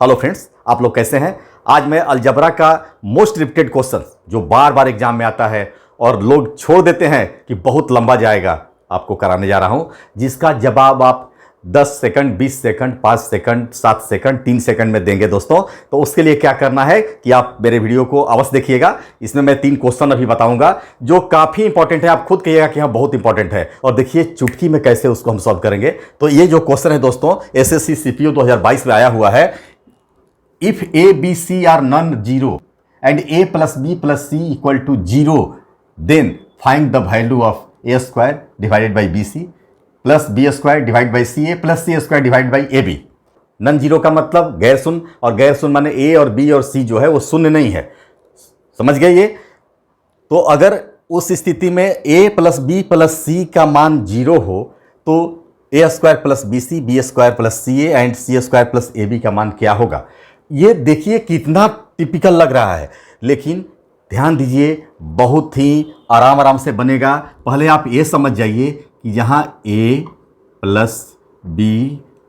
Hello friends, आप लोग कैसे हैं। आज मैं अलजबरा का मोस्ट रिपीटेड क्वेश्चन जो बार बार एग्जाम में आता है और लोग छोड़ देते हैं कि बहुत लंबा जाएगा, आपको कराने जा रहा हूं, जिसका जवाब आप 10 second, 20 second, 5 second, 7 second, 3 second में देंगे दोस्तों। तो उसके लिए क्या करना है कि आप मेरे वीडियो को अवश्य देखिएगा। इसमें मैं 3 क्वेश्चन अभी बताऊंगा जो काफ़ी इंपॉर्टेंट है। आप खुद कहिएगा कि हाँ बहुत इंपॉर्टेंट है, और देखिए चुटकी में कैसे उसको हम सॉल्व करेंगे। तो ये जो क्वेश्चन है दोस्तों, एसएससी सीपीओ 2022 में आया हुआ है। If A, B, C are none 0 and A plus B plus C equal to 0, then find the value of A square divided by BC plus B square divided by CA plus C square divided by AB। Non zero का मतलब गैर शून्य, और गैर शून्य माने A और B और C जो है वो शून्य नहीं है। समझ गए ये? तो अगर उस स्थिति में A plus B plus C का मान 0 हो तो A square plus BC, B square plus CA and C square plus AB का मान क्या होगा। ये देखिए कितना टिपिकल लग रहा है, लेकिन ध्यान दीजिए बहुत ही आराम से बनेगा। पहले आप ये समझ जाइए कि यहाँ A प्लस B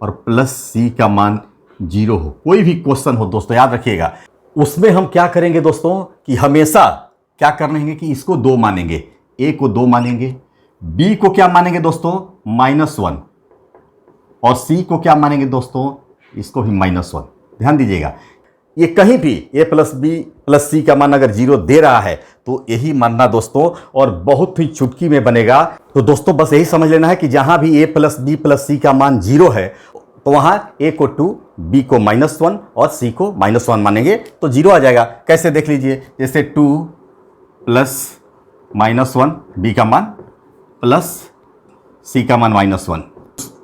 और प्लस C का मान 0 हो। कोई भी क्वेश्चन हो दोस्तों, याद रखिएगा, उसमें हम क्या करेंगे दोस्तों कि हमेशा क्या करेंगे कि इसको 2 मानेंगे, A को 2 मानेंगे, B को क्या मानेंगे दोस्तों -1, और C को क्या मानेंगे दोस्तों, इसको भी -1। ध्यान दीजिएगा, ये कहीं भी A plus B plus C का मान अगर 0 दे रहा है तो यही मानना दोस्तों, और बहुत ही चुटकी में बनेगा। तो दोस्तों बस यही समझ लेना है कि जहां भी A plus B plus C का मान 0 है तो वहां A को 2, B को -1 और C को -1 मानेंगे तो 0 आ जाएगा। कैसे देख लीजिए, जैसे 2 प्लस -1, B का मान प्लस C का मान -1।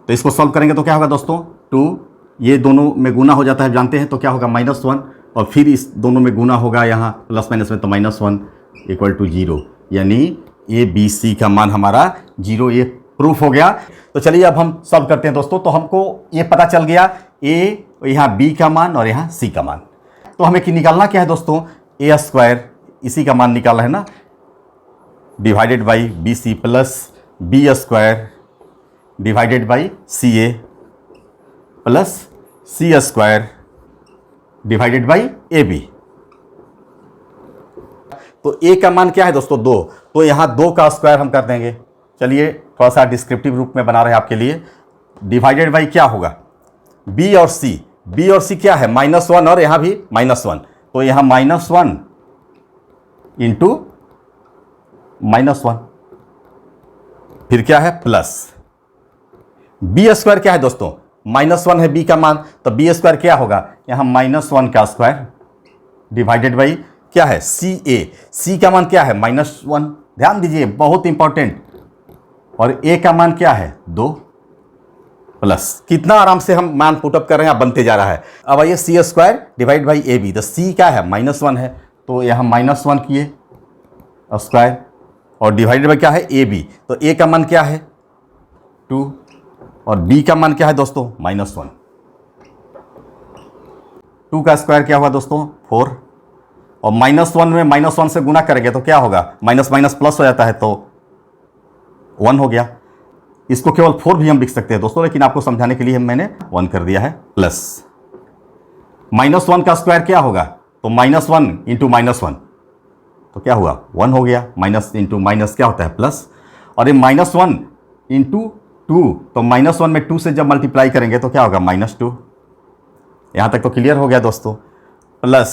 तो इसको सॉल्व करेंगे तो क्या होगा दोस्तों, 2 ये दोनों में गुना हो जाता है जानते हैं, तो क्या होगा -1, और फिर इस दोनों में गुना होगा यहाँ प्लस माइनस में, तो -1 इक्वल टू 0, यानी ए बी सी का मान हमारा 0। ये प्रूफ हो गया। तो चलिए अब हम सॉल्व करते हैं दोस्तों। तो हमको ये पता चल गया ए, यहाँ बी का मान और यहाँ सी का मान। तो हमें कि निकालना क्या है दोस्तों, ए स्क्वायर इसी का मान निकालना है ना, divided by B C plus B square divided by C A plus C square divided by A B. तो ए का मान क्या है दोस्तों, 2, तो यहां 2 का स्क्वायर हम कर देंगे। चलिए थोड़ा सा डिस्क्रिप्टिव रूप में बना रहे हैं आपके लिए। डिवाइडेड बाई क्या होगा, बी और सी, बी और सी क्या है -1, और यहां भी -1, तो यहां -1 इंटू -1, फिर क्या है प्लस बी स्क्वायर क्या है दोस्तों, -1 है बी का मान, तो बी स्क्वायर क्या होगा, यहां -1 का स्क्वायर डिवाइडेड बाई क्या है सी ए, सी का मान क्या है -1। ध्यान दीजिए बहुत इंपॉर्टेंट, और ए का मान क्या है 2, प्लस कितना आराम से हम मान पुटअप कर रहे हैं, बनते जा रहा है। अब आइए C square divide by A B, तो सी क्या है -1 है, तो यहां -1 किए स्क्वायर, और डिवाइडेड बाई क्या है ए बी, तो ए का मान क्या है 2, और b का मान क्या है दोस्तों -1। 2 का स्क्वायर क्या हुआ दोस्तों 4, और -1 में -1 से गुना करेंगे तो क्या होगा, माइनस माइनस प्लस हो जाता है तो 1 हो गया। इसको केवल 4 भी हम लिख सकते हैं दोस्तों, लेकिन आपको समझाने के लिए मैंने 1 कर दिया है। प्लस -1 का स्क्वायर क्या होगा, तो -1 इंटू -1, तो क्या हुआ 1 हो गया। माइनस इंटू माइनस क्या होता है प्लस, और ये -1 इंटू 2, तो -1 में 2 से जब मल्टीप्लाई करेंगे तो क्या होगा -2। यहां तक तो क्लियर हो गया दोस्तों। प्लस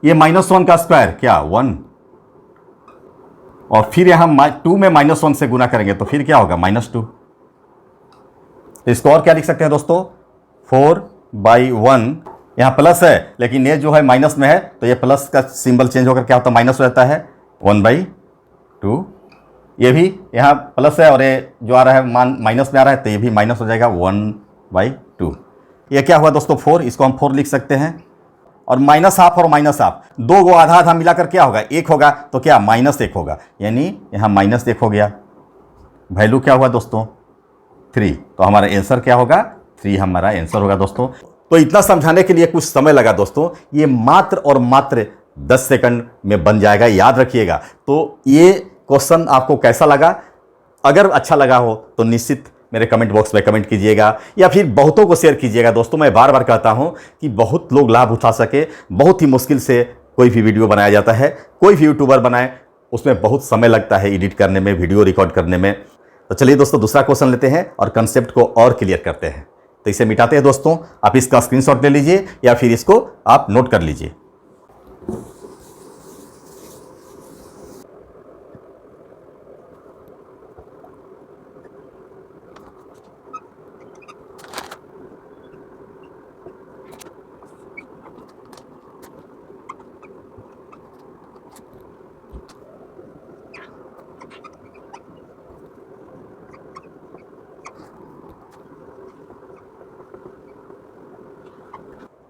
ये -1 का स्क्वायर क्या 1, और फिर यहां 2 में -1 से गुना करेंगे तो फिर क्या होगा -2। इसको और क्या लिख सकते हैं दोस्तों, 4/1, यहां प्लस है लेकिन ये जो है माइनस में है, तो ये प्लस का सिंबल चेंज होकर क्या होता है माइनस हो जाता है 1/2। ये भी यहाँ प्लस है और ये जो आ रहा है मान माइनस में आ रहा है, तो ये भी माइनस हो जाएगा 1/2। ये क्या हुआ दोस्तों 4, इसको हम 4 लिख सकते हैं, और -½ और -½ 2 को आधा आधा मिलाकर क्या होगा 1 होगा, तो क्या -1 होगा, यानी यहाँ -1 हो गया। वैल्यू क्या हुआ दोस्तों 3, तो हमारा आंसर क्या होगा 3 हमारा आंसर होगा दोस्तों। तो इतना समझाने के लिए कुछ समय लगा दोस्तों, ये मात्र और मात्र 10 सेकंड में बन जाएगा, याद रखिएगा। तो ये क्वेश्चन आपको कैसा लगा, अगर अच्छा लगा हो तो निश्चित मेरे कमेंट बॉक्स में कमेंट कीजिएगा या फिर बहुतों को शेयर कीजिएगा। दोस्तों मैं बार बार कहता हूं कि बहुत लोग लाभ उठा सके। बहुत ही मुश्किल से कोई भी वीडियो बनाया जाता है, कोई भी यूट्यूबर बनाए, उसमें बहुत समय लगता है एडिट करने में, वीडियो रिकॉर्ड करने में। तो चलिए दोस्तों दूसरा क्वेश्चन लेते हैं और कंसेप्ट को और क्लियर करते हैं। तो इसे मिटाते हैं दोस्तों। आप इसका स्क्रीनशॉट ले लीजिए या फिर इसको आप नोट कर लीजिए।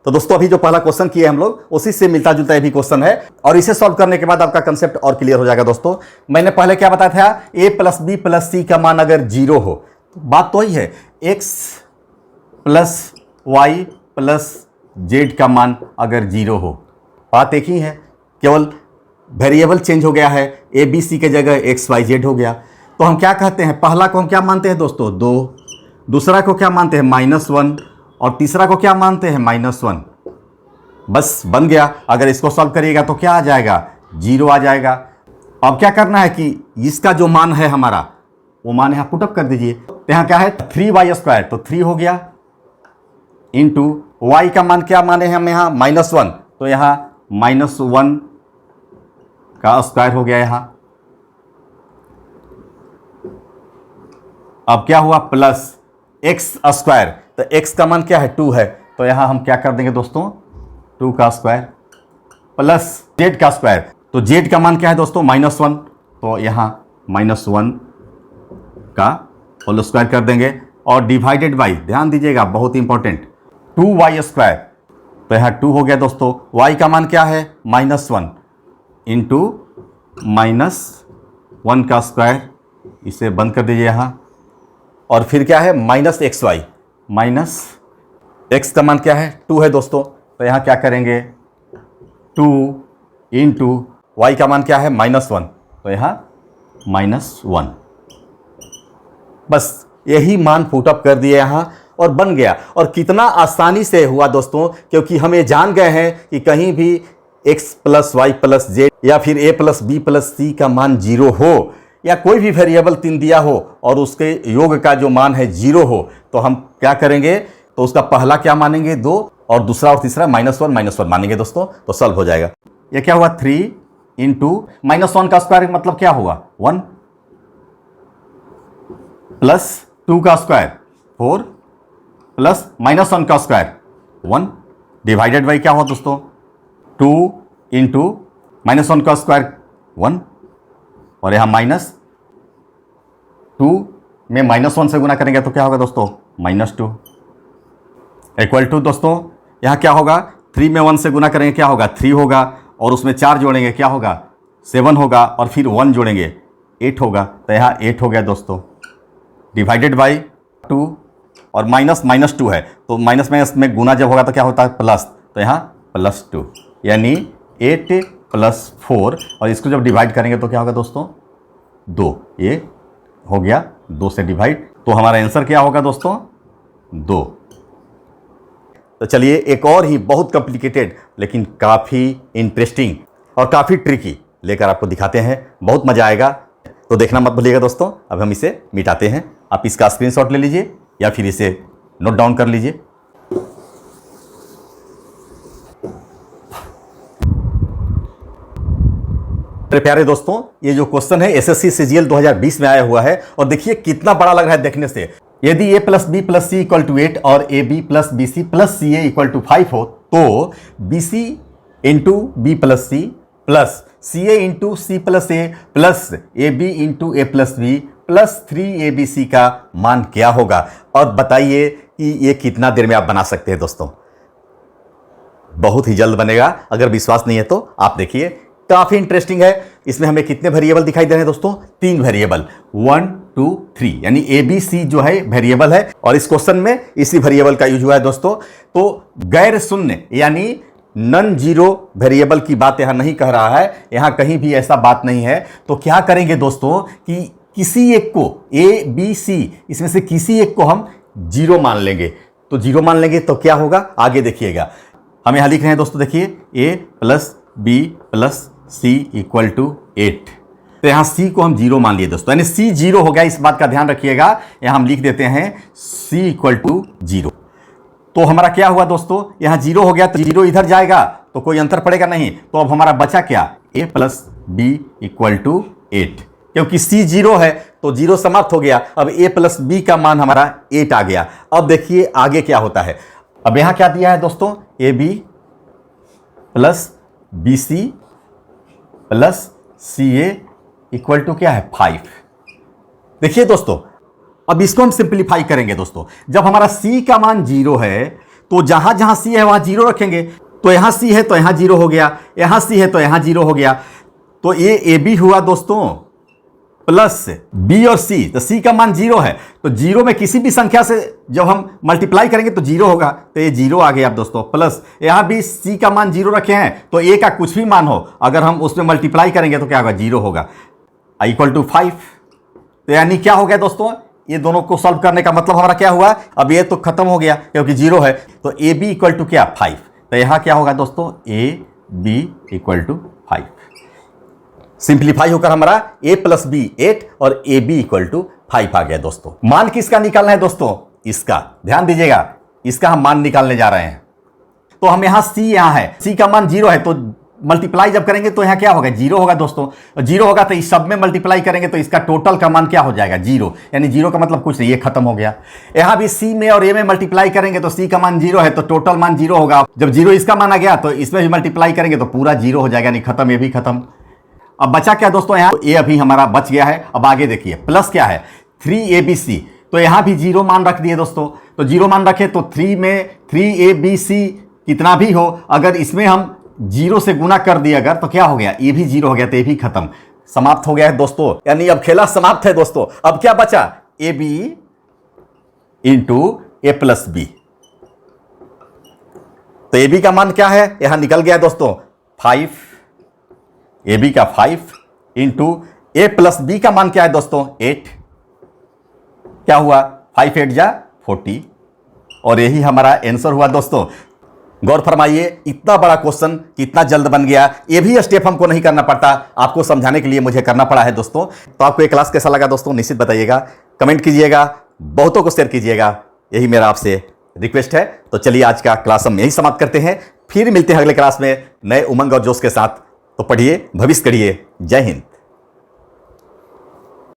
तो दोस्तों अभी जो पहला क्वेश्चन किए हम लोग उसी से मिलता जुलता भी क्वेश्चन है और इसे सॉल्व करने के बाद आपका कंसेप्ट और क्लियर हो जाएगा। दोस्तों मैंने पहले क्या बताया था, a plus B plus C का मान अगर 0 हो, तो बात तो ही है x plus Y plus Z का मान अगर 0 हो, बात एक ही है, केवल वेरिएबल चेंज हो गया है, ए बी सी के जगह एक्स वाई जेड हो गया। तो हम क्या कहते हैं, पहला को हम क्या मानते हैं दोस्तों 2, दूसरा को क्या मानते हैं -1 और तीसरा को क्या मानते हैं -1। बस बन गया। अगर इसको सॉल्व करिएगा तो क्या आ जाएगा, 0 आ जाएगा। अब क्या करना है कि इसका जो मान है हमारा वो मान यहाँ पुटअप कर दीजिए। तो यहाँ क्या है 3y², तो 3 हो गया इंटू y का मान क्या माने हम यहाँ -1, तो यहाँ -1 का स्क्वायर हो गया यहाँ। अब क्या हुआ प्लस x², तो x का मान क्या है 2 है, तो यहां हम क्या कर देंगे दोस्तों 2 का स्क्वायर प्लस z का स्क्वायर, तो z का मान क्या है दोस्तों -1, तो यहां -1 का होल स्क्वायर कर देंगे और डिवाइडेड बाई, ध्यान दीजिएगा बहुत इंपॉर्टेंट, 2y², तो यहां 2 हो गया दोस्तों। y का मान क्या है -1 इंटू -1 का स्क्वायर, इसे बंद कर दीजिए यहां। और फिर क्या है -xy, x का मान क्या है 2 है दोस्तों, तो यहाँ क्या करेंगे 2 इंटू y का मान क्या है -1, तो यहाँ -1। बस यही मान पुटअप कर दिए यहाँ और बन गया। और कितना आसानी से हुआ दोस्तों, क्योंकि हम ये जान गए हैं कि कहीं भी x plus Y plus Z या फिर a plus B plus C का मान 0 हो या कोई भी वेरिएबल 3 दिया हो और उसके योग का जो मान है 0 हो, तो हम क्या करेंगे, तो उसका पहला क्या मानेंगे 2 और दूसरा और तीसरा -1 मानेंगे दोस्तों, तो सॉल्व हो जाएगा। ये क्या हुआ 3 इंटू -1 का स्क्वायर मतलब क्या हुआ 1 प्लस 2 का स्क्वायर 4 प्लस -1 का स्क्वायर 1 डिवाइडेड बाई क्या हुआ दोस्तों 2 इंटू -1 का स्क्वायर 1 और यहाँ -2 में -1 से गुना करेंगे तो क्या होगा दोस्तों -2 इक्वल टू दोस्तों यहाँ क्या होगा 3 में 1 से गुना करेंगे क्या होगा 3 होगा और उसमें 4 जोड़ेंगे क्या होगा 7 होगा और फिर 1 जोड़ेंगे 8 होगा, तो यहाँ 8 हो गया दोस्तों डिवाइडेड बाई 2 और -2 है, तो माइनस में गुना जब होगा तो क्या होता है प्लस, तो यहाँ +2 यानी 8 + 4 और इसको जब डिवाइड करेंगे तो क्या होगा दोस्तों 2, ये हो गया 2 से डिवाइड, तो हमारा आंसर क्या होगा दोस्तों 2। तो चलिए एक और ही बहुत कॉम्प्लिकेटेड लेकिन काफ़ी इंटरेस्टिंग और काफ़ी ट्रिकी लेकर आपको दिखाते हैं, बहुत मज़ा आएगा, तो देखना मत भूलिएगा दोस्तों। अब हम इसे मिटाते हैं, आप इसका स्क्रीनशॉट ले लीजिए या फिर इसे नोट डाउन कर लीजिए। मेरे प्यारे दोस्तों ये जो क्वेश्चन है एसएससी सीजीएल 2020 में आया हुआ है और देखिए कितना बड़ा लग रहा है देखने से। यदि a + b + c = 8 और ab + bc + ca = 5 हो तो bc × b + c plus ca × c + a plus ab × a + b plus 3abc का मान क्या होगा, और बताइए कि ये कितना देर में आप बना सकते हैं दोस्तों। बहुत ही जल्द बनेगा, अगर विश्वास नहीं है तो आप देखिए, काफी इंटरेस्टिंग है। इसमें हमें कितने वेरिएबल दिखाई दे रहे हैं दोस्तों 3 वेरिएबल 1 2 3 यानी ABC जो है वेरिएबल है और इस क्वेश्चन में इसी वेरिएबल का यूज हुआ है दोस्तों। तो गैर शून्य यानी नॉन जीरो वेरिएबल की बात यहां नहीं कह रहा है, यहां कहीं भी ऐसा बात नहीं है। तो क्या करेंगे दोस्तों कि किसी एक को ए बी सी इसमें से किसी एक को हम 0 मान लेंगे। तो 0 मान लेंगे तो क्या होगा आगे देखिएगा। हम यहां लिख रहे हैं दोस्तों, देखिए a plus B plus C equal to 8। तो यहां c को हम 0 मान लिए दोस्तों, यानी c 0 हो गया। इस बात का ध्यान रखिएगा। यहां हम लिख देते हैं c इक्वल टू 0। तो हमारा क्या हुआ दोस्तों, यहां 0 हो गया तो 0 इधर जाएगा तो कोई अंतर पड़ेगा नहीं। तो अब हमारा बचा क्या, a plus B equal to 8। क्योंकि c 0 है तो 0 समाप्त हो गया। अब a प्लस बी का मान हमारा 8 आ गया। अब देखिए आगे क्या होता है। अब यहां क्या दिया है दोस्तों, A B plus B C plus C A equal to क्या है 5। देखिए दोस्तों, अब इसको हम सिंप्लीफाई करेंगे दोस्तों। जब हमारा c का मान 0 है तो जहां जहां c है वहां 0 रखेंगे। तो यहां c है तो यहां 0 हो गया, यहां c है तो यहां 0 हो गया। तो ये ए बी हुआ दोस्तों प्लस b और c। तो c का मान 0 है तो 0 में किसी भी संख्या से जब हम मल्टीप्लाई करेंगे तो 0 होगा। तो ये 0 आ गया आप दोस्तों। प्लस यहां भी c का मान 0 रखे हैं तो a का कुछ भी मान हो अगर हम उसमें मल्टीप्लाई करेंगे तो क्या होगा, 0 होगा। Equal to 5। तो यानी क्या हो गया दोस्तों, ये दोनों को सॉल्व करने का मतलब हमारा क्या हुआ, अब ये तो खत्म हो गया क्योंकि 0 है। तो ए बी इक्वल टू क्या 5। तो यहां क्या होगा दोस्तों, A B equal to 5। Simplify होकर हमारा a प्लस बी 8 और ए बी इक्वल टू 5 आ गया दोस्तों। मान किसका निकालना है दोस्तों, इसका ध्यान दीजिएगा, इसका हम मान निकालने जा रहे हैं। तो हम यहां c यहां है, c का मान 0 है तो मल्टीप्लाई जब करेंगे तो यहां क्या होगा, 0 होगा दोस्तों। 0 होगा तो इस सब में मल्टीप्लाई करेंगे तो इसका टोटल का मान क्या हो जाएगा, 0। यानी 0 का मतलब कुछ नहीं, ये खत्म हो गया। यहां भी c में और a में मल्टीप्लाई करेंगे तो c का मान 0 है तो टोटल मान 0 होगा। जब 0 इसका मान आ गया तो इसमें भी मल्टीप्लाई करेंगे तो पूरा 0 हो जाएगा, यानी खत्म, ये भी खत्म। अब बचा क्या दोस्तों, यहाँ ए अभी हमारा बच गया है। अब आगे देखिए प्लस क्या है 3abc। तो यहां भी 0 मान रख दिए दोस्तों। तो 0 मान रखे तो 3 में 3abc कितना भी हो, अगर इसमें हम 0 से गुना कर दिए अगर तो क्या हो गया, ये भी 0 हो गया तो ये भी खत्म, समाप्त हो गया है दोस्तों। यानी अब खेला समाप्त है दोस्तों। अब क्या बचा, A B into A plus B. तो ए बी का मान क्या है, यहां निकल गया दोस्तों 5। ए बी का 5 इंटू ए प्लस बी का मान क्या है दोस्तों 8। क्या हुआ, 5 8 जा 40 और यही हमारा आंसर हुआ दोस्तों। गौर फरमाइए, इतना बड़ा क्वेश्चन कितना जल्द बन गया। ये भी स्टेप हमको नहीं करना पड़ता, आपको समझाने के लिए मुझे करना पड़ा है दोस्तों। तो आपको ये क्लास कैसा लगा दोस्तों, निश्चित बताइएगा, कमेंट कीजिएगा, बहुतों को शेयर कीजिएगा, यही मेरा आपसे रिक्वेस्ट है। तो चलिए आज का क्लास हम यही समाप्त करते हैं, फिर मिलते हैं अगले क्लास में नए उमंग और जोश के साथ। तो पढ़िए, भविष्य करिए। जय हिंद।